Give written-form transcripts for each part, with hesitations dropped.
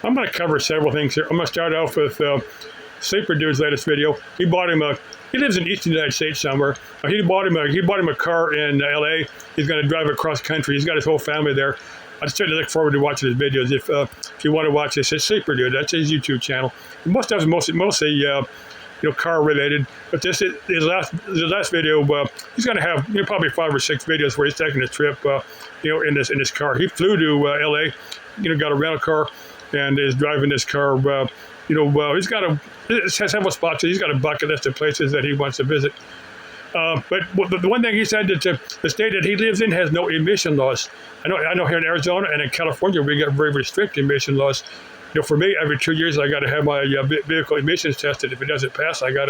I'm going to cover several things here. I'm going to start off with Sleeper Dude's latest video. He bought him a. He lives in eastern United States somewhere. He bought him a car in L.A. He's going to drive across country. He's got his whole family there. I certainly look forward to watching his videos. If you want to watch this, it's Sleeper Dude. That's his YouTube channel. Most of it's mostly car related. But this is his last video. He's going to have probably 5 or 6 videos where he's taking a trip. In this car. He flew to L.A. Got a rental car and is driving this car. He's got several spots. He's got a bucket list of places that he wants to visit. But the one thing he said that the state that he lives in has no emission laws. I know here in Arizona and in California we got very, very strict emission laws. For me, every 2 years I got to have my vehicle emissions tested. If it doesn't pass, I got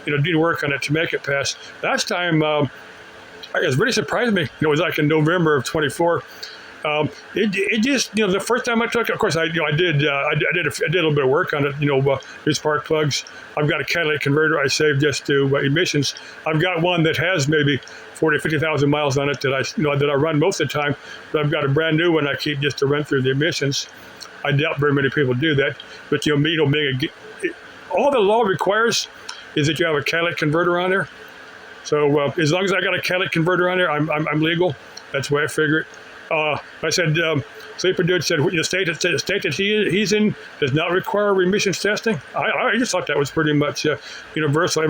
to do work on it to make it pass. Last time, it really surprised me. It was like in November of 24. It just the first time I took it, of course I did a little bit of work on it. New spark plugs. I've got a catalytic converter I saved just to emissions. I've got one that has maybe 40, 50,000 miles on it that I run most of the time. But I've got a brand new one I keep just to run through the emissions. I doubt very many people do that, but all the law requires is that you have a catalytic converter on there. So as long as I got a catalytic converter on there, I'm legal. That's the way I figure it. I said, Sleeper Dude said the state that he's in does not require emissions testing. I just thought that was pretty much universal.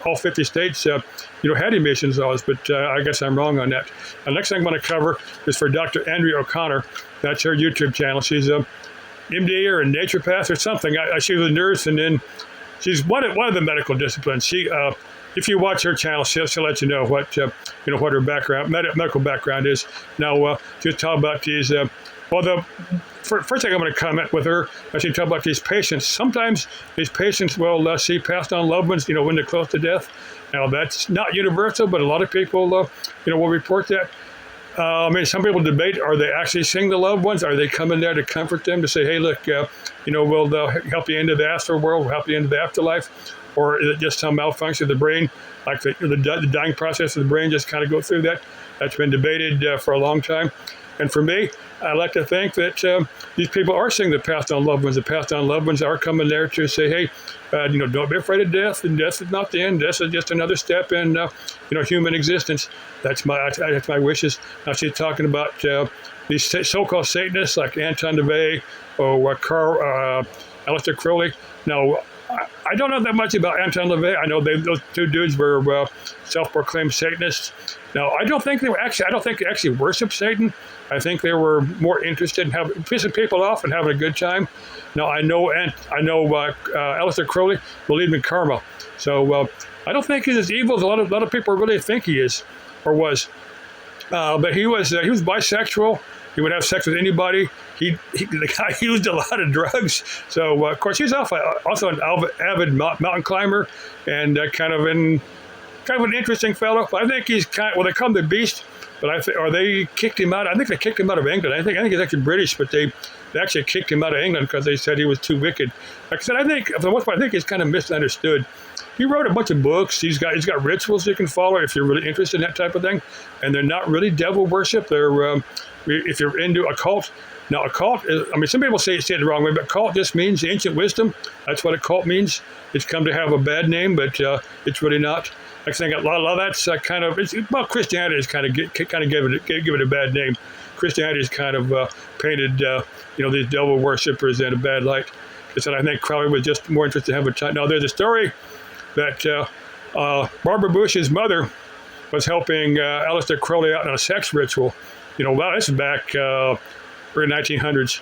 All 50 states, had emissions laws, but I guess I'm wrong on that. The next thing I'm going to cover is for Dr. Andrea O'Connor. That's her YouTube channel. She's a MD or a naturopath or something. She was a nurse, and then she's one of the medical disciplines. If you watch her channel, she'll let you know what what her medical background is. Now, she'll talk about these. The first thing I'm going to comment with her, she talk about these patients. Sometimes these patients will see passed on loved ones, when they're close to death. Now, that's not universal, but a lot of people, will report that. Some people debate: are they actually seeing the loved ones? Are they coming there to comfort them, to say, "Hey, look, we'll help you into the astral world, we'll help you into the afterlife"? Or is it just some malfunction of the brain, like the dying process of the brain just kind of go through that? That's been debated for a long time. And for me, I like to think that these people are seeing the passed on loved ones. The passed on loved ones are coming there to say, hey, don't be afraid of death. And death is not the end. Death is just another step in, human existence. That's my wishes. Now she's talking about these so-called Satanists like Anton LaVey or Aleister Crowley. Now, I don't know that much about Anton LaVey. I know those two dudes were self-proclaimed Satanists. Now, I don't think they actually worshiped Satan. I think they were more interested in pissing people off and having a good time. Now, I know Aleister Crowley believed in karma. So I don't think he's as evil as a lot of people really think he is or was. But he was bisexual. He would have sex with anybody. The guy used a lot of drugs. So, of course, he's also an avid mountain climber and kind of an interesting fellow. I think he's they call him the Beast, but they kicked him out. I think they kicked him out of England. I think he's actually British, but they actually kicked him out of England because they said he was too wicked. Like I said, I think for the most part, he's kind of misunderstood. He wrote a bunch of books. He's got rituals you can follow if you're really interested in that type of thing, and they're not really devil worship. They're if you're into a cult. Now, a cult is, some people say it the wrong way, but cult just means ancient wisdom. That's what a cult means. It's come to have a bad name, but it's really not. I think a lot of that's Christianity is kind of gave it a bad name. Christianity is kind of painted, these devil worshippers in a bad light. I think Crowley was just more interested in having a time. Now, there's a story that Barbara Bush's mother was helping Aleister Crowley out on a sex ritual. This is back early 1900s.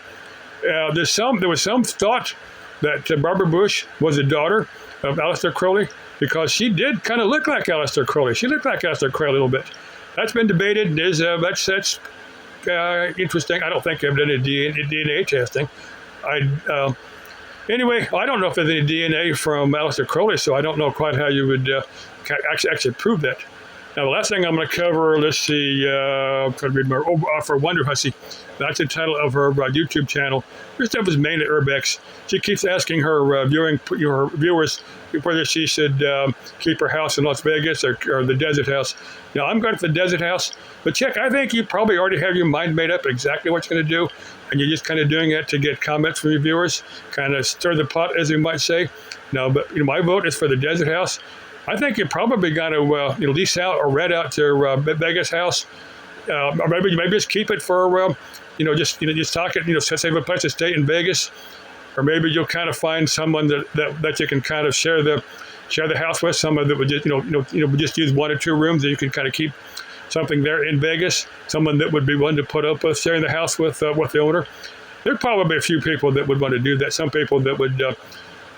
There was some thought that Barbara Bush was the daughter of Aleister Crowley because she did kind of look like Aleister Crowley. She looked like Aleister Crowley a little bit. That's been debated. That's interesting. I don't think they've done any DNA testing. Anyway, I don't know if there's any DNA from Aleister Crowley, so I don't know quite how you would actually prove that. Now, the last thing I'm going to cover, let's see, for Wonder Hussy. That's the title of her YouTube channel. Her stuff is mainly urbex. She keeps asking her viewers whether she should keep her house in Las Vegas or the desert house. Now, I'm going for the desert house, but I think you probably already have your mind made up exactly what you're going to do. and you're just kind of doing it to get comments from your viewers, kind of stir the pot, as you might say. No, but my vote is for the Desert House. I think you're probably going to lease out or rent out your Vegas house, or maybe just keep it for just talk it, save a place to stay in Vegas, or maybe you'll kind of find someone that you can kind of share the house with, someone that would just use 1 or 2 rooms, that you can kind of keep something there in Vegas, someone that would be willing to put up with sharing the house with the owner. There'd probably be a few people that would want to do that. Some people that would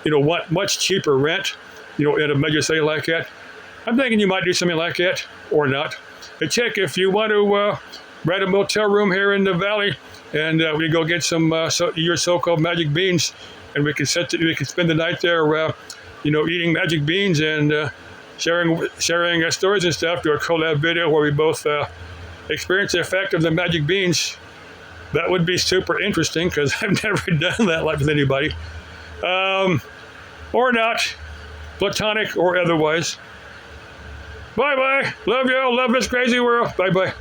want much cheaper rent, in a major city like that. I'm thinking you might do something like that or not. Hey, check if you want to rent a motel room here in the valley, and we go get some your so-called magic beans, and we can spend the night there, eating magic beans and sharing stories and stuff. Do a collab video where we both experience the effect of the magic beans. That would be super interesting because I've never done that with anybody, or not, platonic or otherwise. Bye bye. Love y'all. Love this crazy world. Bye bye.